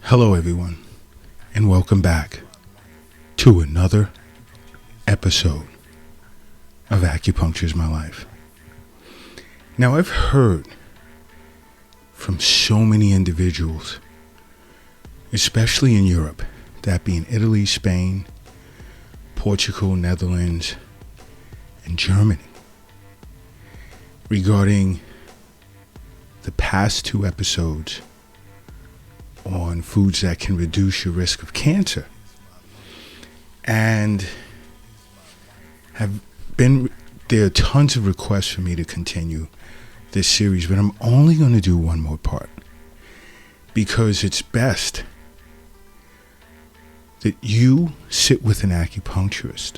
Hello, everyone, and welcome back to another episode of Acupuncture is My Life. Now, I've heard from so many individuals, especially in Europe, that being Italy, Spain, Portugal, Netherlands, and Germany, regarding the past two episodes on foods that can reduce your risk of cancer. And there are tons of requests for me to continue this series, but I'm only going to do one more part because it's best that you sit with an acupuncturist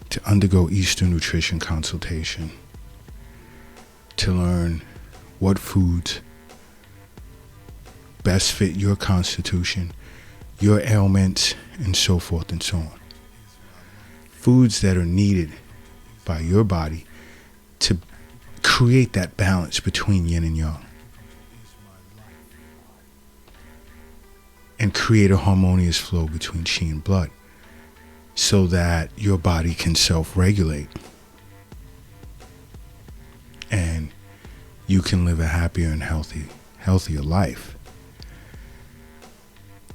to undergo Eastern nutrition consultation to learn what foods best fit your constitution, your ailments, and so forth and so on. Foods that are needed by your body to create that balance between yin and yang and create a harmonious flow between qi and blood so that your body can self-regulate and you can live a happier and healthier life.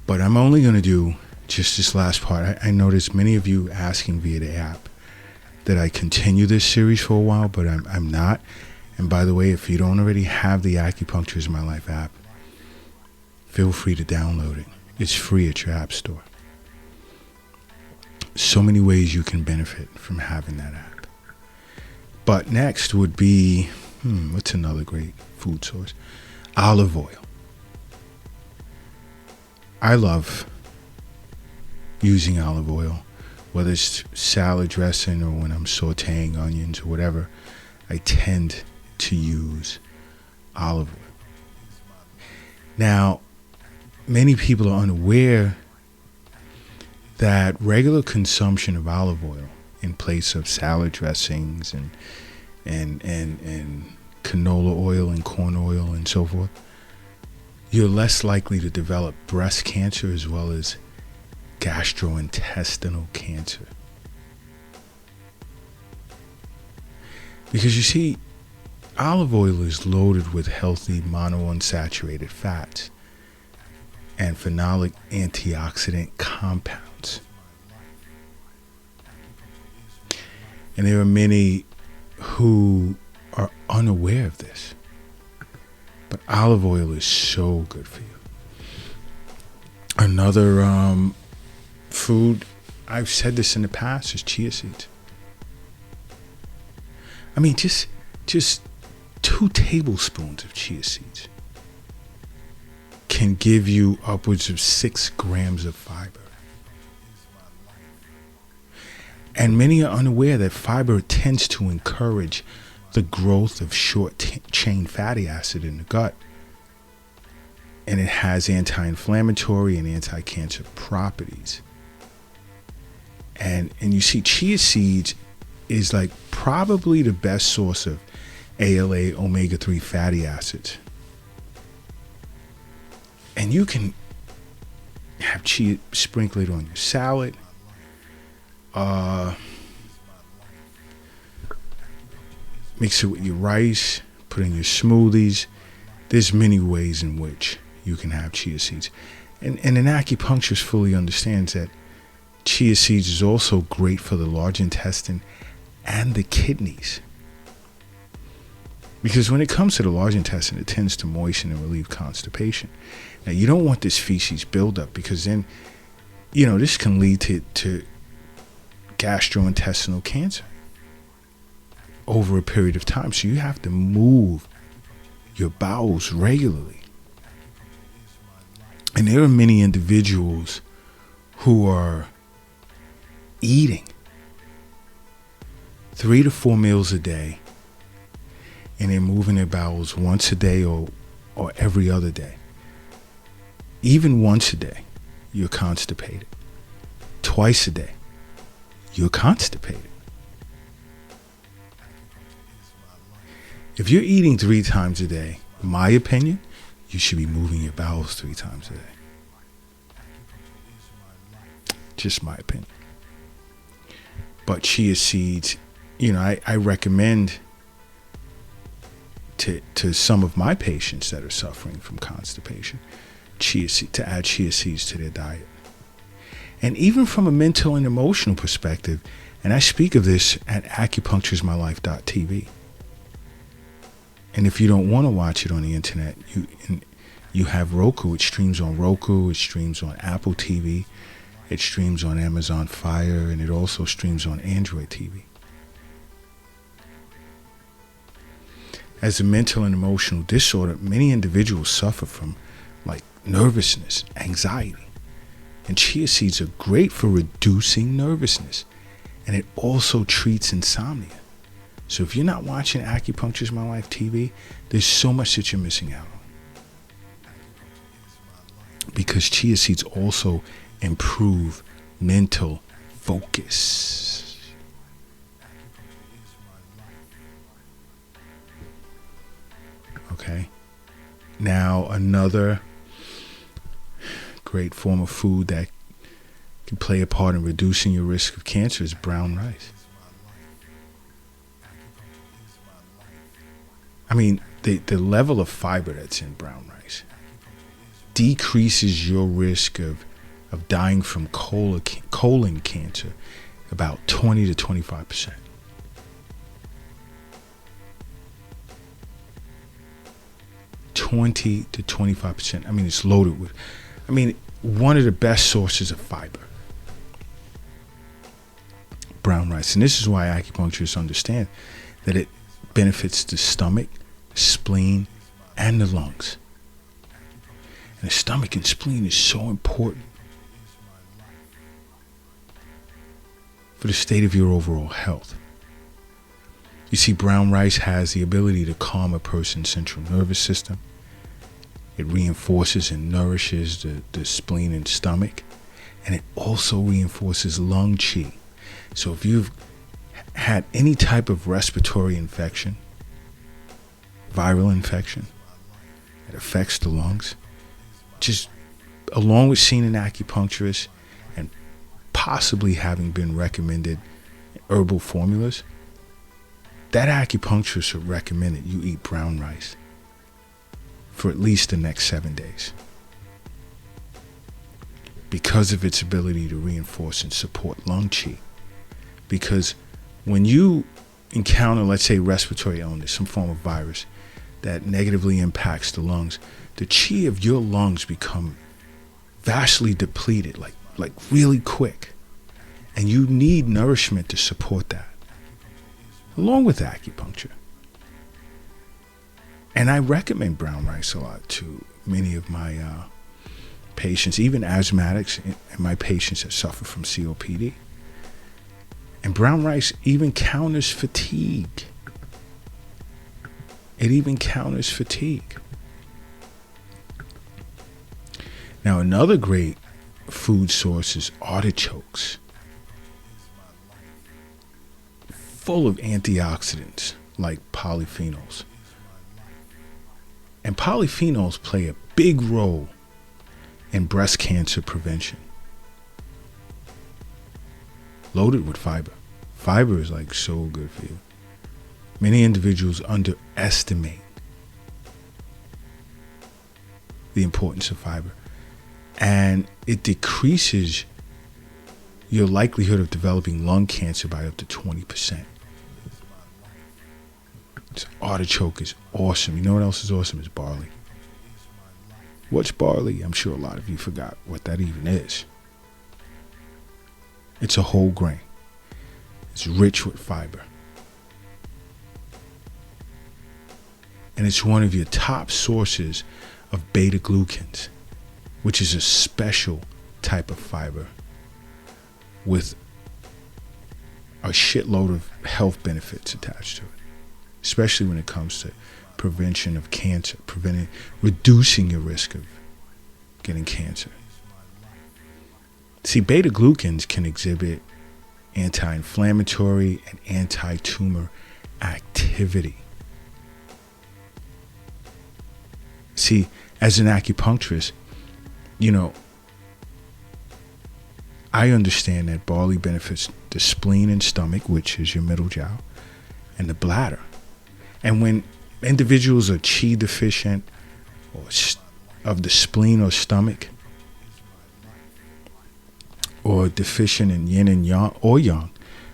But I'm only going to do just this last part. I noticed many of you asking via the app that I continue this series for a while, but I'm not. And by the way, if you don't already have the Acupuncture is My Life app, feel free to download it. It's free at your app store. So many ways you can benefit from having that app. But next would be, what's another great food source? Olive oil. I love using olive oil, whether it's salad dressing or when I'm sauteing onions or whatever. I tend to use olive oil. Now, many people are unaware that regular consumption of olive oil in place of salad dressings and canola oil and corn oil and so forth, you're less likely to develop breast cancer as well as gastrointestinal cancer. Because you see, olive oil is loaded with healthy monounsaturated fats and phenolic antioxidant compounds. And there are many who are unaware of this. But olive oil is so good for you. Another food, I've said this in the past, is chia seeds. I mean, just 2 tablespoons of chia seeds can give you upwards of 6 grams of fiber. And many are unaware that fiber tends to encourage the growth of short-chain fatty acid in the gut. And it has anti-inflammatory and anti-cancer properties. And you see, chia seeds is like probably the best source of ALA omega-3 fatty acids. And you can have chia sprinkled on your salad. Mix it with your rice, put in your smoothies. There's many ways in which you can have chia seeds. And an acupuncturist fully understands that chia seeds is also great for the large intestine and the kidneys. Because when it comes to the large intestine, it tends to moisten and relieve constipation. Now, you don't want this feces buildup because then, this can lead to gastrointestinal cancer over a period of time. So you have to move your bowels regularly. And there are many individuals who are eating 3 to 4 meals a day and they're moving their bowels once a day or every other day. Even once a day, you're constipated. Twice a day, you're constipated. If you're eating 3 times a day, in my opinion, you should be moving your bowels 3 times a day. Just my opinion. But chia seeds, I recommend to some of my patients that are suffering from constipation, to add chia seeds to their diet. And even from a mental and emotional perspective, and I speak of this at acupuncturesmylife.tv. And if you don't want to watch it on the internet, you have Roku. It streams on Roku. It streams on Apple TV. It streams on Amazon Fire, and it also streams on Android TV. As a mental and emotional disorder, many individuals suffer from like nervousness, anxiety. And chia seeds are great for reducing nervousness. And it also treats insomnia. So if you're not watching Acupuncture's My Life TV, there's so much that you're missing out on. Because chia seeds also improve mental focus. Okay. Now, another great form of food that can play a part in reducing your risk of cancer is brown rice. I mean, the level of fiber that's in brown rice decreases your risk of dying from colon cancer about 20 to 25%. I mean, it's loaded with, one of the best sources of fiber. Brown rice. And this is why acupuncturists understand that it benefits the stomach, spleen, and the lungs. And the stomach and spleen is so important for the state of your overall health. You see, brown rice has the ability to calm a person's central nervous system. It reinforces and nourishes the spleen and stomach. And it also reinforces lung qi. So if you've had any type of respiratory infection, viral infection that affects the lungs, just along with seeing an acupuncturist and possibly having been recommended herbal formulas, that acupuncturist would recommend that you eat brown rice for at least the next 7 days because of its ability to reinforce and support lung qi. Because when you encounter, let's say, respiratory illness, some form of virus that negatively impacts the lungs, the qi of your lungs become vastly depleted, like really quick. And you need nourishment to support that, along with acupuncture. And I recommend brown rice a lot to many of my patients, even asthmatics and my patients that suffer from COPD. And brown rice even counters fatigue. It even counters fatigue. Now, another great food source is artichokes. Full of antioxidants like polyphenols. And polyphenols play a big role in breast cancer prevention. Loaded with fiber. Fiber is like so good for you. Many individuals underestimate the importance of fiber. And it decreases your likelihood of developing lung cancer by up to 20%. So artichoke is awesome. You know what else is awesome? Is barley. What's barley? I'm sure a lot of you forgot what that even is. It's a whole grain. It's rich with fiber. And it's one of your top sources of beta-glucans, which is a special type of fiber with a shitload of health benefits attached to it, especially when it comes to prevention of cancer, reducing your risk of getting cancer. See, beta-glucans can exhibit anti-inflammatory and anti-tumor activity. See, As an acupuncturist, you know, I understand that barley benefits the spleen and stomach, which is your middle jowl, and the bladder. And when individuals are chi deficient or of the spleen or stomach, or deficient in yin and yang or yang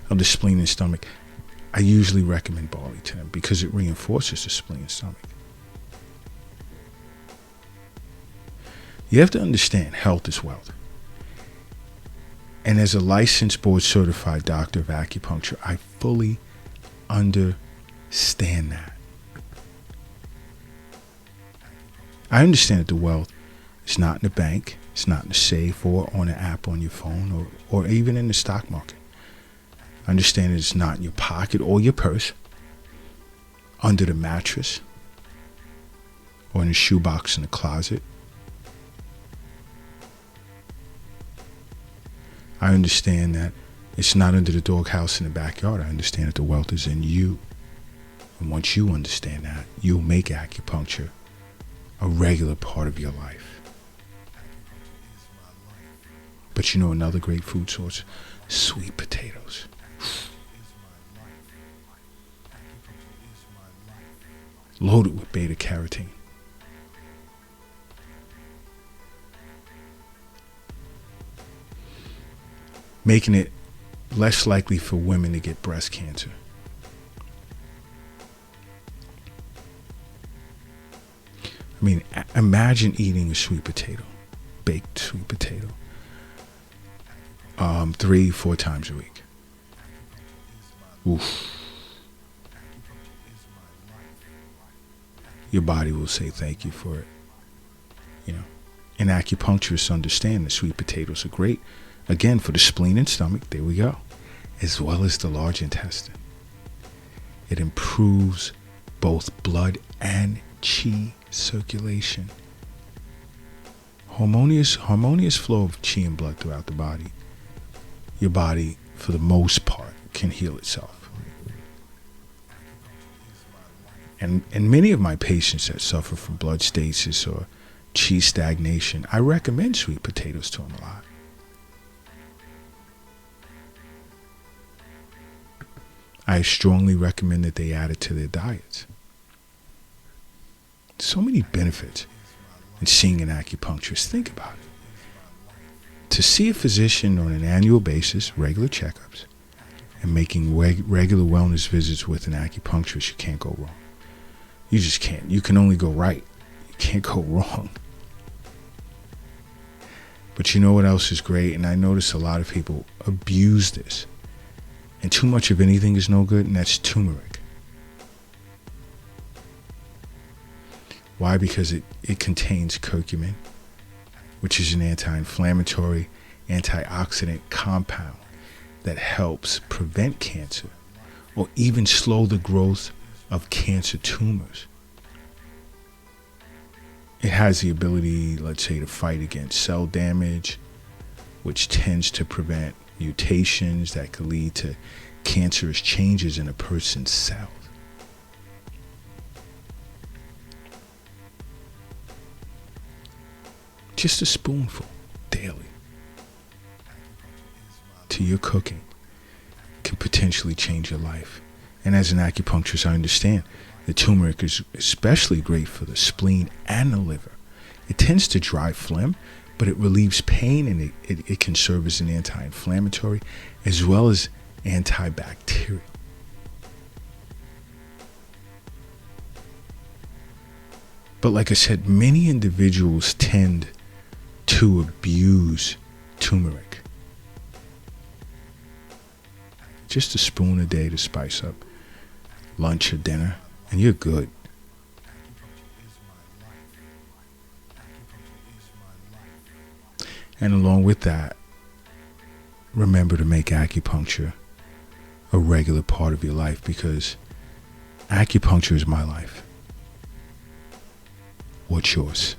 of the spleen and stomach, I usually recommend barley to them because it reinforces the spleen and stomach. You have to understand health is wealth. And as a licensed board certified doctor of acupuncture, I fully understand that. I understand that the wealth is not in the bank, it's not in the safe or on an app on your phone or even in the stock market. I understand that it's not in your pocket or your purse, under the mattress, or in a shoebox in the closet. I understand that it's not under the doghouse in the backyard. I understand that the wealth is in you. And once you understand that, you'll make acupuncture a regular part of your life. But you know another great food source? Sweet potatoes. Loaded with beta carotene. Making it less likely for women to get breast cancer. I mean, imagine eating a sweet potato, baked sweet potato, 3-4 times a week. Oof. Your body will say thank you for it. You know, and acupuncturists understand that sweet potatoes are great. Again, for the spleen and stomach, there we go, as well as the large intestine. It improves both blood and chi circulation. Harmonious flow of chi and blood throughout the body. Your body, for the most part, can heal itself. And many of my patients that suffer from blood stasis or chi stagnation, I recommend sweet potatoes to them a lot. I strongly recommend that they add it to their diets. So many benefits in seeing an acupuncturist. Think about it. To see a physician on an annual basis, regular checkups, and making regular wellness visits with an acupuncturist, you can't go wrong. You just can't. You can only go right. You can't go wrong. But you know what else is great? And I notice a lot of people abuse this. And too much of anything is no good, and that's turmeric. Why? Because it contains curcumin, which is an anti-inflammatory, antioxidant compound that helps prevent cancer or even slow the growth of cancer tumors. It has the ability, let's say, to fight against cell damage, which tends to prevent mutations that could lead to cancerous changes in a person's cells. Just a spoonful daily to your cooking can potentially change your life. And as an acupuncturist, I understand that turmeric is especially great for the spleen and the liver. It tends to dry phlegm, but it relieves pain, and it can serve as an anti-inflammatory as well as antibacterial. But like I said, many individuals tend to abuse turmeric. Just a spoon a day to spice up lunch or dinner, and you're good. And along with that, remember to make acupuncture a regular part of your life, because acupuncture is my life. What's yours?